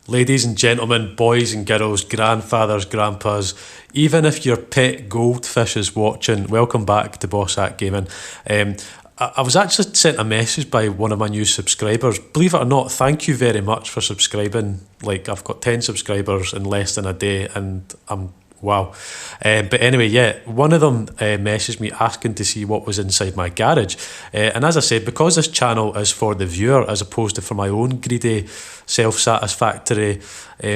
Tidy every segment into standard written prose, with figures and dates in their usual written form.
Ladies and gentlemen, boys and girls, grandfathers, grandpas, even if your pet goldfish is watching, welcome back to Bawsaq Gaming. I was actually sent a message by one of my new subscribers. Believe it or not, thank you very much for subscribing. Like, I've got 10 subscribers in less than a day, and wow. But anyway, yeah, one of them messaged me asking to see what was inside my garage. And as I said, because this channel is for the viewer as opposed to for my own greedy, self-satisfactory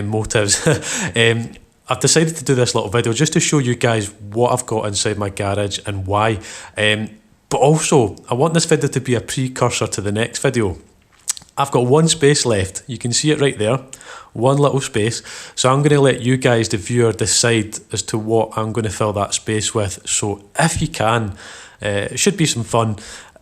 motives, I've decided to do this little video just to show you guys what I've got inside my garage and why. But also, I want this video to be a precursor to the next video. I've got one space left. You can see it right there. One little space. So I'm going to let you guys, the viewer, decide as to what I'm going to fill that space with. So if you can, it should be some fun.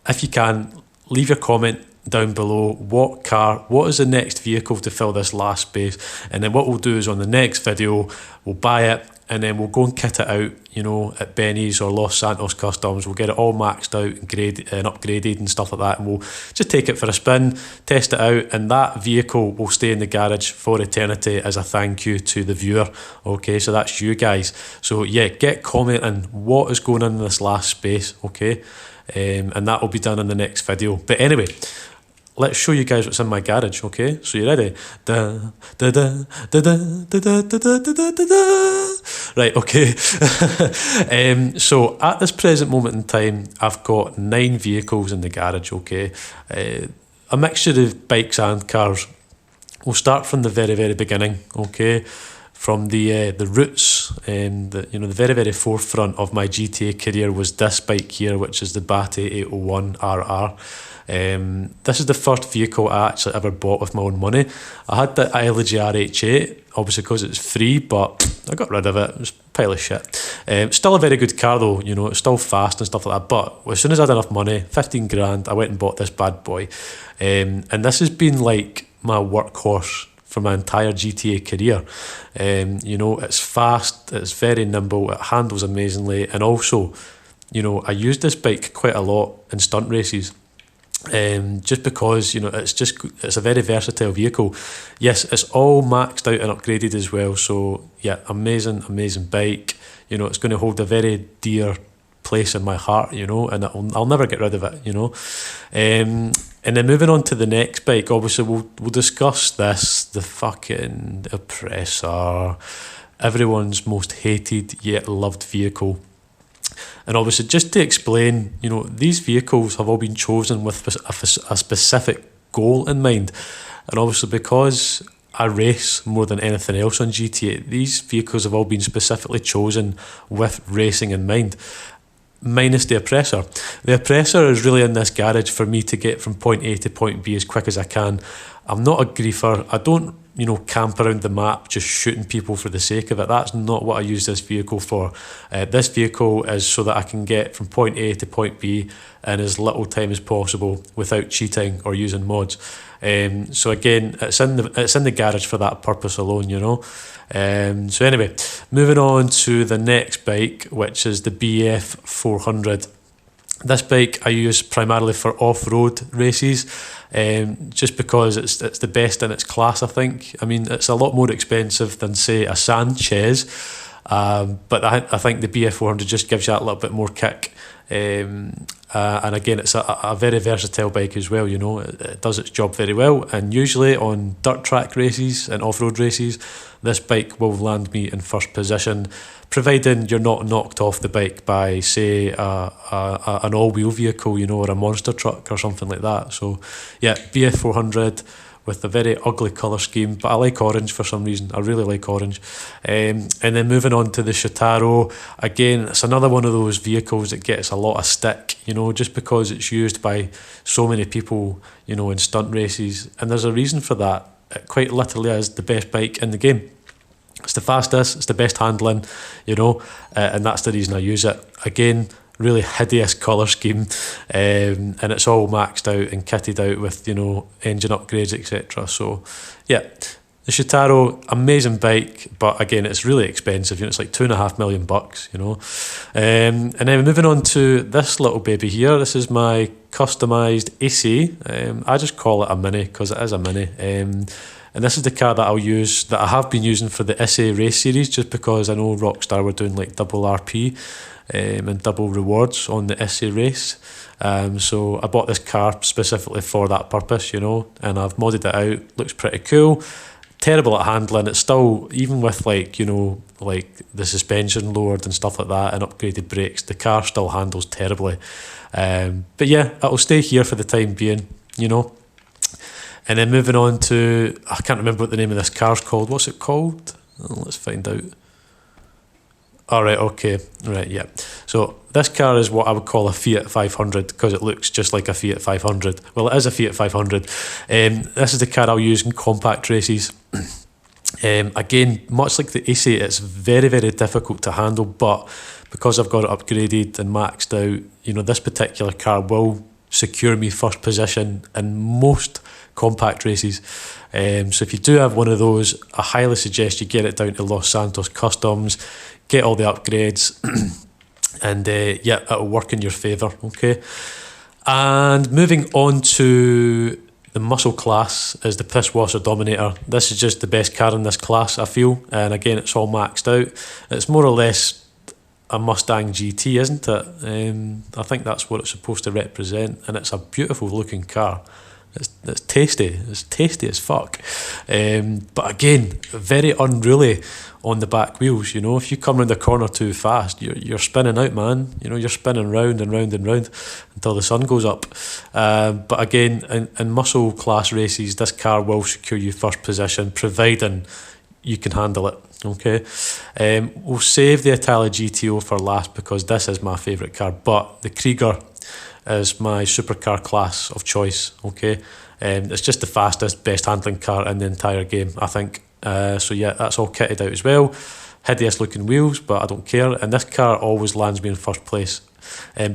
If you can, leave your comment down below. What is the next vehicle to fill this last space? And then what we'll do is on the next video, we'll buy it and then we'll go and kit it out, you know, at Benny's or Los Santos Customs. We'll get it all maxed out and upgraded and stuff like that, and we'll just take it for a spin, test it out, and that vehicle will stay in the garage for eternity as a thank you to the viewer. Okay, so that's you guys. So yeah, get commenting what is going on in this last space, okay? And that will be done in the next video. But anyway, let's show you guys what's in my garage, okay? So you ready? Da, da, da, da, da, da, da, da, da, da, da. Right, okay. So at this present moment in time, I've got 9 vehicles in the garage, okay? A mixture of bikes and cars. We'll start from the very, very beginning, okay? From the roots, the very, very forefront of my GTA career was this bike here, which is the Batty 801 RR. This is the first vehicle I actually ever bought with my own money. I had the Elegy RH8, obviously because it's free, but I got rid of it. It was a pile of shit. Still a very good car though, you know, it's still fast and stuff like that, but as soon as I had enough money, 15 grand, I went and bought this bad boy. And this has been like my workhorse for my entire GTA career. You know, it's fast, it's very nimble, it handles amazingly, and also, you know, I use this bike quite a lot in stunt races. Just because, you know, it's a very versatile vehicle. Yes, it's all maxed out and upgraded as well, so yeah, amazing bike. You know, it's going to hold a very dear place in my heart, you know, and I'll never get rid of it, you know. And then moving on to the next bike, obviously we'll discuss this, the fucking Oppressor, everyone's most hated yet loved vehicle. And obviously, just to explain, you know, these vehicles have all been chosen with a specific goal in mind. And obviously, because I race more than anything else on GTA, these vehicles have all been specifically chosen with racing in mind. Minus the Oppressor. The Oppressor is really in this garage for me to get from point A to point B as quick as I can. I'm not a griefer. I don't, you know, camp around the map just shooting people for the sake of it. That's not what I use this vehicle for. This vehicle is so that I can get from point A to point B in as little time as possible without cheating or using mods. So again, it's in the garage for that purpose alone, you know. So anyway, moving on to the next bike, which is the BF 400. This bike I use primarily for off-road races, just because it's the best in its class, I think. I mean, it's a lot more expensive than, say, a Sanchez, but I think the BF 400 just gives you that little bit more kick. And again, it's a very versatile bike as well, you know. It does its job very well, and usually on dirt track races and off-road races, this bike will land me in first position, providing you're not knocked off the bike by, say, an all-wheel vehicle, you know, or a monster truck or something like that. So yeah, BF 400 with a very ugly colour scheme, but I like orange for some reason. I really like orange. And then moving on to the Shitaro, again, it's another one of those vehicles that gets a lot of stick, you know, just because it's used by so many people, you know, in stunt races. And there's a reason for that. It quite literally is the best bike in the game. It's the fastest, it's the best handling, you know, and that's the reason I use it. Again, really hideous colour scheme, and it's all maxed out and kitted out with, you know, engine upgrades, etc. So yeah, the Shitaro, amazing bike, but again, it's really expensive, you know, it's like $2.5 million, you know. And then moving on to this little baby here, this is my customised AC. I just call it a Mini because it is a Mini. And this is the car that I'll use, that I have been using for the SA race series, just because I know Rockstar were doing like double RP and double rewards on the SA race. So I bought this car specifically for that purpose, you know, and I've modded it out. Looks pretty cool. Terrible at handling. It's still, even with like, you know, like the suspension lowered and stuff like that and upgraded brakes, the car still handles terribly. But yeah, it'll stay here for the time being, you know. And then moving on to, I can't remember what the name of this car's called. What's it called? Oh, let's find out. All right, okay, right, yeah. So this car is what I would call a Fiat 500 because it looks just like a Fiat 500. Well, it is a Fiat 500. This is the car I'll use in compact races. Again, much like the AC, it's very, very difficult to handle, but because I've got it upgraded and maxed out, you know, this particular car will secure me first position in most compact races. So if you do have one of those, I highly suggest you get it down to Los Santos Customs, get all the upgrades, and yeah, it'll work in your favour, okay? And moving on to the muscle class is the Pisswasser Dominator. This is just the best car in this class, I feel, and again, it's all maxed out. It's more or less a Mustang GT, isn't it? I think that's what it's supposed to represent, and it's a beautiful looking car. It's tasty. It's tasty as fuck. But again, very unruly on the back wheels. You know, if you come round the corner too fast, you're spinning out, man. You know, you're spinning round and round and round until the sun goes up. But again, in muscle class races, this car will secure you first position, providing you can handle it. Okay, we'll save the Italia GTO for last because this is my favourite car. But the Krieger is my supercar class of choice, okay? It's just the fastest, best handling car in the entire game, I think. So yeah, that's all kitted out as well. Hideous looking wheels, but I don't care. And this car always lands me in first place,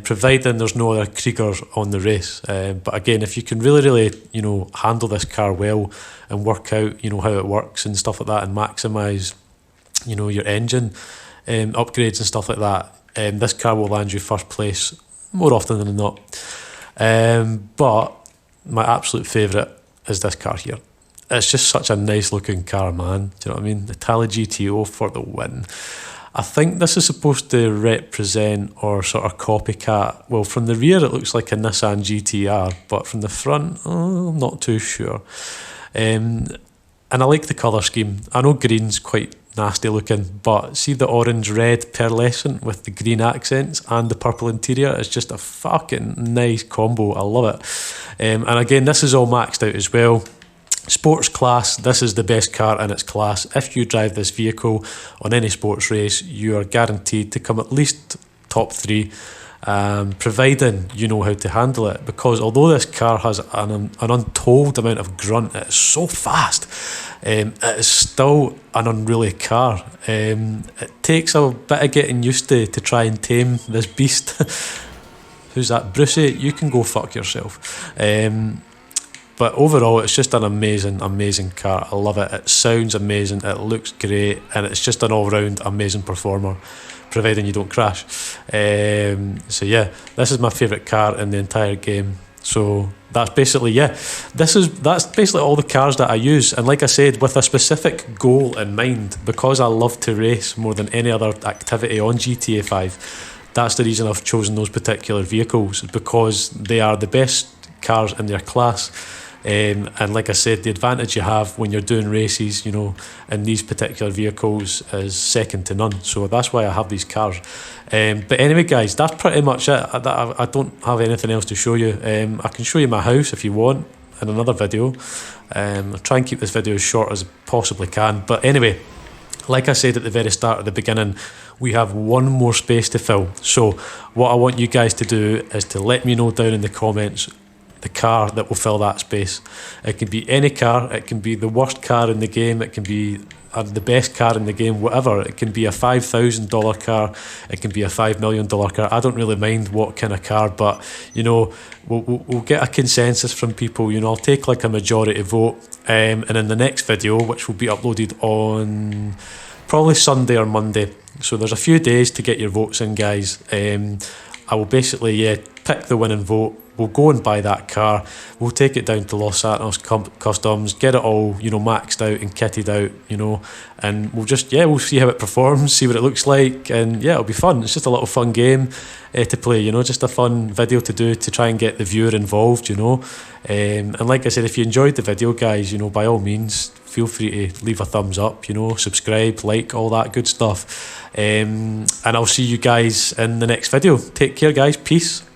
providing there's no other Kriegers on the race. But again, if you can really, you know, handle this car well and work out, you know, how it works and stuff like that and maximise, you know, your engine upgrades and stuff like that, this car will land you first place more often than not. But my absolute favourite is this car here. It's just such a nice looking car, man. Do you know what I mean? The Italia GTO for the win. I think this is supposed to represent or sort of copycat. Well, from the rear it looks like a Nissan GTR, but from the front, I'm not too sure. And I like the colour scheme. I know green's quite nasty looking, but see the orange red pearlescent with the green accents and the purple interior. It's just a fucking nice combo. I love it. And again, this is all maxed out as well. Sports class, this is the best car in its class. If you drive this vehicle on any sports race, you are guaranteed to come at least top 3, providing you know how to handle it. Because although this car has an untold amount of grunt, it is so fast, it is still an unruly car. It takes a bit of getting used to try and tame this beast. Who's that? Brucey, you can go fuck yourself. But overall, it's just an amazing car. I love it. It sounds amazing. It looks great. And it's just an all-round amazing performer, providing you don't crash. So yeah, this is my favourite car in the entire game. So that's basically, yeah, that's basically all the cars that I use. And like I said, with a specific goal in mind, because I love to race more than any other activity on GTA 5, that's the reason I've chosen those particular vehicles, because they are the best cars in their class. And like I said, the advantage you have when you're doing races, you know, in these particular vehicles is second to none. So that's why I have these cars. But anyway, guys, that's pretty much it. I don't have anything else to show you. I can show you my house if you want in another video. I'll try and keep this video as short as I possibly can. But anyway, like I said at the very start, at the beginning, we have one more space to fill. So what I want you guys to do is to let me know down in the comments the car that will fill that space. It can be any car. It can be the worst car in the game. It can be the best car in the game, whatever. It can be a $5,000 car. It can be a $5 million car. I don't really mind what kind of car, but you know, we'll get a consensus from people. You know, I'll take like a majority vote, and in the next video, which will be uploaded on probably Sunday or Monday, so there's a few days to get your votes in, guys. I will basically pick the winning vote, we'll go and buy that car, we'll take it down to Los Santos Customs, get it all, you know, maxed out and kitted out, you know, and we'll just, yeah, we'll see how it performs, see what it looks like, and yeah, it'll be fun. It's just a little fun game to play, you know, just a fun video to do to try and get the viewer involved, you know. And like I said, if you enjoyed the video, guys, you know, by all means, feel free to leave a thumbs up, you know, subscribe, like, all that good stuff. And I'll see you guys in the next video. Take care, guys. Peace.